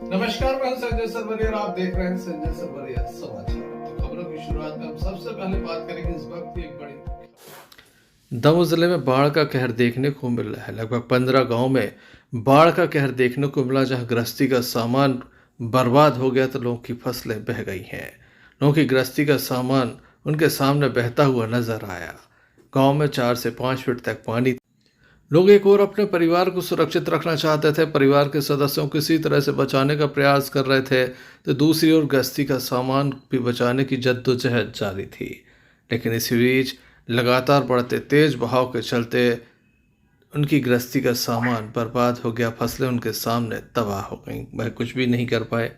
नमस्कार, मैं संजय सरवरिया और आप देख रहे हैं संजय सरवरिया समाचार। खबरों की शुरुआत में हम सबसे पहले बात करेंगे इस वक्त की एक बड़ी। दमोह जिले में बाढ़ का कहर देखने को मिल रहा है। लगभग 15 गांव में बाढ़ का कहर देखने को मिला, जहां गृहस्थी का सामान बर्बाद हो गया तो लोगों की फसलें बह गई हैं। लोगों की गृहस्थी का सामान उनके सामने बहता हुआ नजर आया। गांव में 4 से 5 फीट तक पानी। लोग एक ओर अपने परिवार को सुरक्षित रखना चाहते थे, परिवार के सदस्यों को किसी तरह से बचाने का प्रयास कर रहे थे, तो दूसरी ओर गृहस्थी का सामान भी बचाने की जद्दोजहद जारी थी। लेकिन इसी बीच लगातार बढ़ते तेज बहाव के चलते उनकी गृहस्थी का सामान बर्बाद हो गया, फसलें उनके सामने तबाह हो गईं। वह कुछ भी नहीं कर पाए।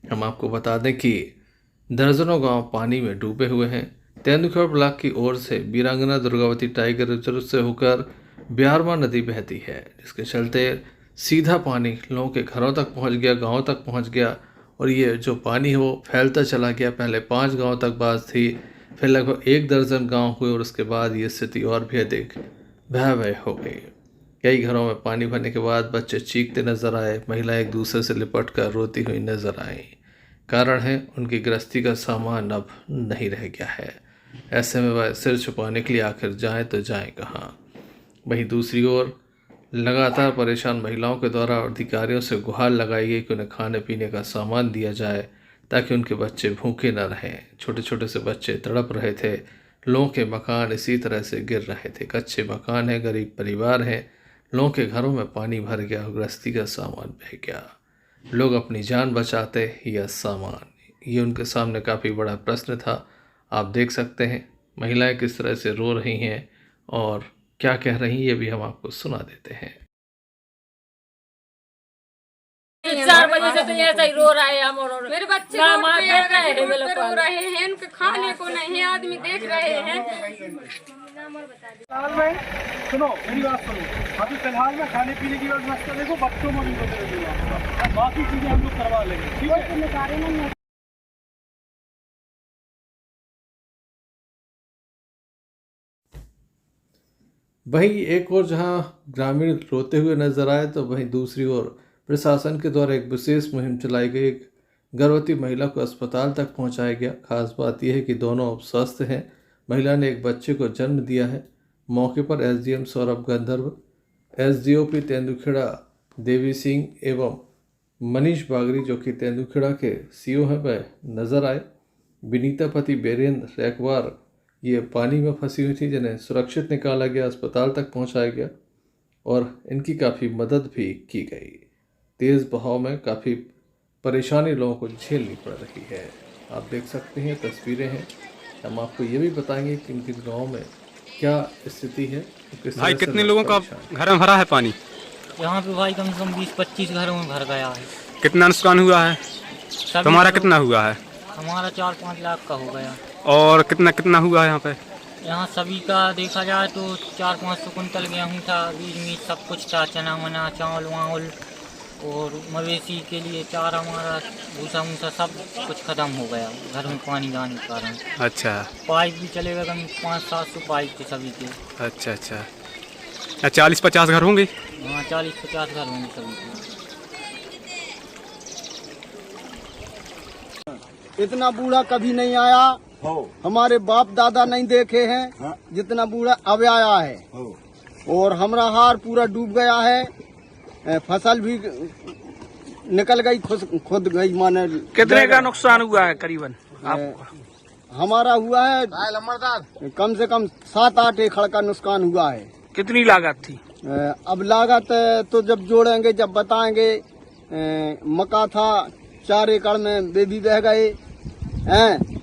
हम आपको बता दें कि दर्जनों गांव पानी में डूबे हुए हैं। तेंदुखेड़ ब्लॉक की ओर से वीरांगना दुर्गावती टाइगर रिजर्व से होकर ब्यारमा नदी बहती है, जिसके चलते सीधा पानी लोगों के घरों तक पहुंच गया, गांवों तक पहुंच गया। और ये जो पानी है वो फैलता चला गया। पहले 5 गांव तक बात थी, फिर लगभग 1 दर्जन गांव हुए और उसके बाद ये स्थिति और भी अधिक भयावह हो गई। कई घरों में पानी भरने के बाद बच्चे चीखते नजर आए, महिलाएं एक दूसरे से लिपट कर रोती हुई नजर आईं। कारण है उनकी गृहस्थी का सामान अब नहीं रह गया है। ऐसे में वह सिर छुपाने के लिए आखिर जाएं तो जाएं कहाँ। वहीं दूसरी ओर लगातार परेशान महिलाओं के द्वारा अधिकारियों से गुहार लगाई गई कि उन्हें खाने पीने का सामान दिया जाए, ताकि उनके बच्चे भूखे न रहें। छोटे छोटे से बच्चे तड़प रहे थे। लोगों के मकान इसी तरह से गिर रहे थे। कच्चे मकान हैं, गरीब परिवार हैं। लोगों के घरों में पानी भर गया और गृहस्थी का सामान बह गया। लोग अपनी जान बचाते या सामान, ये उनके सामने काफ़ी बड़ा प्रश्न था। आप देख सकते हैं महिलाएं किस तरह से रो रही हैं और क्या कह रही हैं, ये भी हम आपको सुना देते हैं। 4 बजे से तो ऐसा ही रो रहा है। हम और मेरे बच्चे रो रहे हैं, उनके खाने को नहीं है, आदमी देख रहे हैं। फिलहाल में सुनो, मेरी बात सुनो। अभी फिलहाल में खाने पीने की व्यवस्था देखो, बच्चों में भी बदल, बाकी चीजें हम लोग करवा लेंगे, ठीक है। वहीं एक ओर जहां ग्रामीण रोते हुए नजर आए, तो वहीं दूसरी ओर प्रशासन के द्वारा एक विशेष मुहिम चलाई गई। एक गर्भवती महिला को अस्पताल तक पहुंचाया गया। खास बात यह है कि दोनों अब स्वस्थ हैं। महिला ने एक बच्चे को जन्म दिया है। मौके पर एसडीएम सौरभ गंधर्व, एसडीओपी तेंदुखेड़ा देवी सिंह एवं मनीष बागरी, जो कि तेंदुखेड़ा के सीओ हैं, वह नजर आए। विनीता पति बीरेंद्र रैकवार ये पानी में फंसी हुई थी, जिन्हें सुरक्षित निकाला गया, अस्पताल तक पहुंचाया गया और इनकी काफ़ी मदद भी की गई। तेज़ बहाव में काफ़ी परेशानी लोगों को झेलनी पड़ रही है। आप देख सकते हैं, तस्वीरें हैं। हम आपको ये भी बताएंगे कि इनके गाँव में क्या स्थिति है। भाई कितने लोगों का घर में भरा है पानी? यहाँ पे भाई कम से कम 20-25 घरों में भर गया है। कितना नुकसान हुआ है? तुम्हारा कितना हुआ है? हमारा 4-5 लाख का हो गया। और कितना कितना हुआ है यहाँ पे? यहाँ सभी का देखा जाए तो 400-500 कुंटल गेहूँ था, बीज मीज सब कुछ था, चना मना, चावल वावल और मवेशी के लिए चारा, हमारा भूसा मूसा सब कुछ खत्म हो गया घर में पानी जाने के कारण। अच्छा, पाइप भी चले गए, कम 500-700 पाइप थे सभी के। अच्छा अच्छा। 40-50 घर होंगे? हाँ, 40-50 घर होंगे सभी के। इतना बूढ़ा कभी नहीं आया, हमारे बाप दादा नहीं देखे हैं जितना बूढ़ा अब आया है। और हमारा हार पूरा डूब गया है, फसल भी निकल गई, खुद गई। माने कितने का नुकसान हुआ है करीबन? हमारा हुआ है कम से कम 7-8 एकड़ का नुकसान हुआ है। कितनी लागत थी? अब लागत तो जब जोड़ेंगे, जब बताएंगे। मक्का था 4 एकड़ में, बेबी बह गए हैं।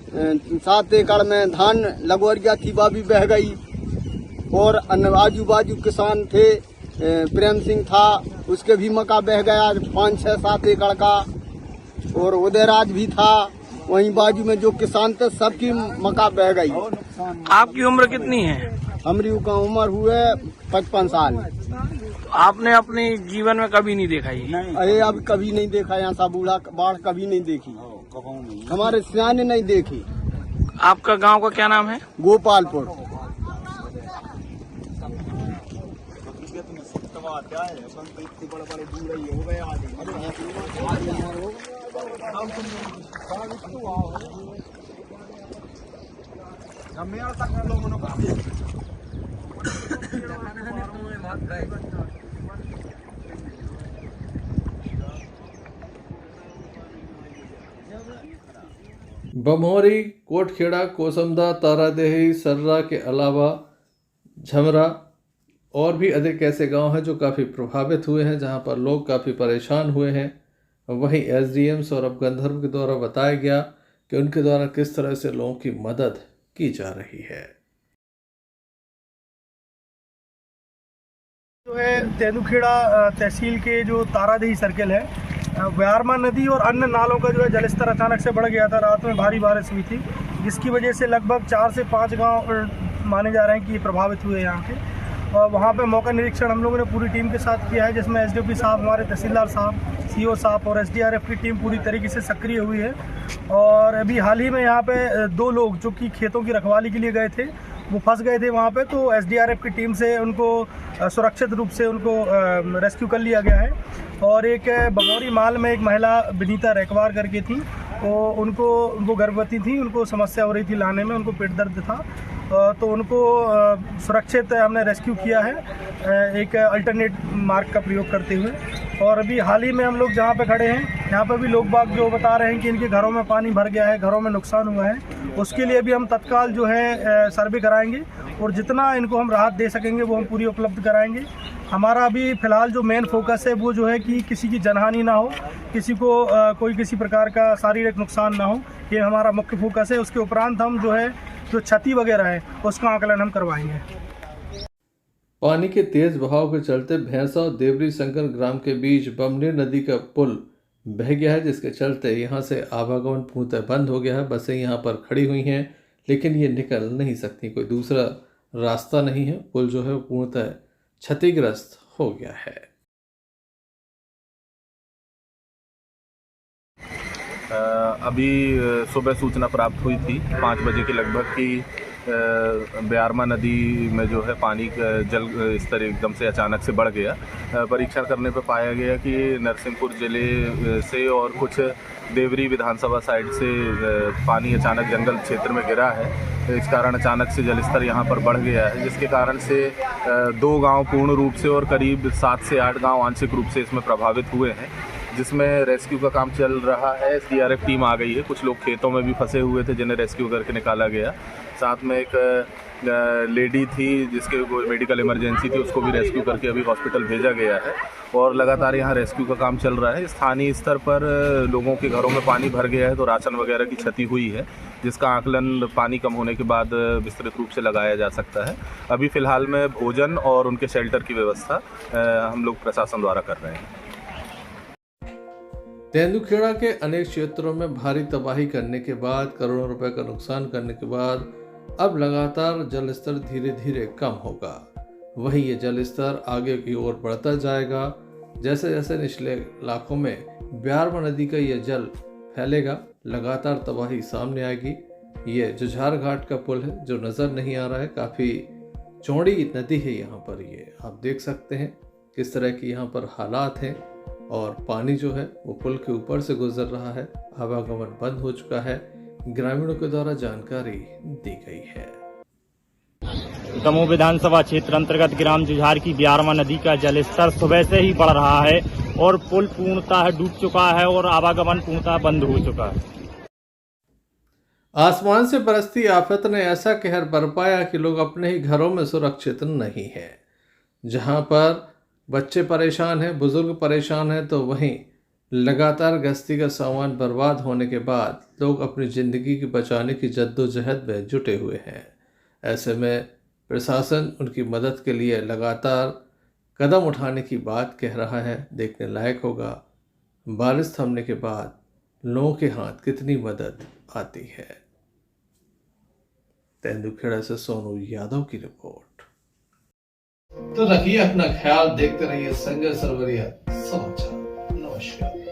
7 एकड़ में धान लगोरिया थी, वह भी बह गई। और आजू बाजू किसान थे, प्रेम सिंह था, उसके भी मक्का बह गया 5-6-7 एकड़ का। और उदयराज भी था, वहीं बाजू में जो किसान थे सबकी मक्का बह गई। आपकी उम्र कितनी है? हमारी उम्र हुए 55 साल। आपने अपने जीवन में कभी नहीं देखा ये? अरे अब कभी नहीं देखा, यहाँ सा बूढ़ा बाढ़ कभी नहीं देखी, हमारे सियाने नहीं देखी। आपका गांव का क्या नाम है? गोपालपुर। क्या है अपन तो इतने बड़े बड़े दूर ही हो गए आदमी तक लोगों ने बमोरी, कोटखेड़ा, कोसमदा, तारादेही, सर्रा के अलावा झमरा और भी अधिक ऐसे गांव हैं जो काफ़ी प्रभावित हुए हैं, जहां पर लोग काफ़ी परेशान हुए हैं। वहीं एसडीएम्स और अब गंधर्व के द्वारा बताया गया कि उनके द्वारा किस तरह से लोगों की मदद की जा रही है। जो है तेंदुखेड़ा तहसील के जो तारादेही सर्किल है, व्यारमा नदी और अन्य नालों का जो है जलस्तर अचानक से बढ़ गया था। रात में भारी बारिश हुई थी, जिसकी वजह से लगभग 4 से 5 गांव माने जा रहे हैं कि प्रभावित हुए यहाँ के। और वहाँ पे मौका निरीक्षण हम लोगों ने पूरी टीम के साथ किया है, जिसमें एसडीओपी साहब, हमारे तहसीलदार साहब, सीओ साहब और एसडीआरएफ की टीम पूरी तरीके से सक्रिय हुई है। और अभी हाल ही में यहाँ पे 2 लोग जो कि खेतों की रखवाली के लिए गए थे, वो फंस गए थे वहाँ पे, तो एसडीआरएफ की टीम से उनको सुरक्षित रूप से उनको रेस्क्यू कर लिया गया है। और एक बमौरी माल में एक महिला विनीता रेकवार करके थी, तो वो गर्भवती थी, उनको समस्या हो रही थी लाने में, उनको पेट दर्द था, तो उनको सुरक्षित हमने रेस्क्यू किया है एक अल्टरनेट मार्ग का प्रयोग करते हुए। और अभी हाल ही में हम लोग जहाँ पे खड़े हैं, यहाँ पे भी लोग बाग जो बता रहे हैं कि इनके घरों में पानी भर गया है, घरों में नुकसान हुआ है, उसके लिए भी हम तत्काल जो है सर्वे कराएंगे और जितना इनको हम राहत दे सकेंगे वो हम पूरी उपलब्ध कराएंगे। हमारा अभी फ़िलहाल जो मेन फोकस है वो जो है कि किसी की जनहानि ना हो, किसी को कोई किसी प्रकार का शारीरिक नुकसान ना हो, ये हमारा मुख्य फोकस है। उसके उपरांत हम जो है जो क्षति वगैरह है उसका आकलन हम करवाएंगे। पानी के तेज बहाव के चलते भैंसा और देवरी शंकर ग्राम के बीच बमनी नदी का पुल बह गया है, जिसके चलते यहाँ से आवागमन पूर्णतः बंद हो गया है। बसें यहाँ पर खड़ी हुई हैं, लेकिन ये निकल नहीं सकती, कोई दूसरा रास्ता नहीं है। पुल जो है वो पूर्णतः क्षतिग्रस्त हो गया है। अभी सुबह सूचना प्राप्त हुई थी 5 बजे के लगभग कि ब्यारमा नदी में जो है पानी का जल स्तर एकदम से अचानक से बढ़ गया। परीक्षण करने पर पाया गया कि नरसिंहपुर ज़िले से और कुछ देवरी विधानसभा साइड से पानी अचानक जंगल क्षेत्र में गिरा है। इस कारण अचानक से जलस्तर यहाँ पर बढ़ गया है, जिसके कारण से 2 गांव पूर्ण रूप से और करीब 7 से 8 गांव आंशिक रूप से इसमें प्रभावित हुए हैं, जिसमें रेस्क्यू का काम चल रहा है। एसडीआरएफ टीम आ गई है, कुछ लोग खेतों में भी फंसे हुए थे जिन्हें रेस्क्यू करके निकाला गया। साथ में एक लेडी थी जिसके कोई मेडिकल इमरजेंसी थी, उसको भी रेस्क्यू करके अभी हॉस्पिटल भेजा गया है और लगातार यहाँ रेस्क्यू का काम चल रहा है। स्थानीय स्तर पर लोगों के घरों में पानी भर गया है, तो राशन वगैरह की क्षति हुई है, जिसका आकलन पानी कम होने के बाद विस्तृत रूप से लगाया जा सकता है। अभी फ़िलहाल में भोजन और उनके शेल्टर की व्यवस्था हम लोग प्रशासन द्वारा कर रहे हैं। तेंदुखेड़ा के अनेक क्षेत्रों में भारी तबाही करने के बाद, करोड़ों रुपए का नुकसान करने के बाद अब लगातार जल स्तर धीरे धीरे कम होगा। वहीं ये जल स्तर आगे की ओर बढ़ता जाएगा। जैसे जैसे निचले इलाकों में ब्यारमा नदी का ये जल फैलेगा, लगातार तबाही सामने आएगी। ये जुझार घाट का पुल है जो नज़र नहीं आ रहा है, काफ़ी चौड़ी नदी है यहाँ पर। ये आप देख सकते हैं किस तरह की यहाँ पर हालात हैं और पानी जो है वो पुल के ऊपर से गुजर रहा है। आवागमन बंद हो चुका है, ग्रामीणों के द्वारा जानकारी दी गई है। दमोह विधानसभा क्षेत्र अंतर्गत ग्राम जुझार की ब्यारमा नदी का जलस्तर सुबह से ही बढ़ रहा है और पुल पूर्णतः डूब चुका है और आवागमन पूर्णतः बंद हो चुका है। आसमान से बरसती आफत ने ऐसा कहर बरपाया कि लोग अपने ही घरों में सुरक्षित नहीं है। जहां पर बच्चे परेशान हैं, बुजुर्ग परेशान हैं, तो वहीं लगातार गश्ती का सामान बर्बाद होने के बाद लोग अपनी ज़िंदगी की बचाने की जद्दोजहद में जुटे हुए हैं। ऐसे में प्रशासन उनकी मदद के लिए लगातार कदम उठाने की बात कह रहा है। देखने लायक होगा बारिश थमने के बाद लोगों के हाथ कितनी मदद आती है। तेंदुखेड़ा से सोनू यादव की रिपोर्ट। तो रखिए अपना ख्याल, देखते रहिए संजय सरवरिया समाचार। नमस्कार।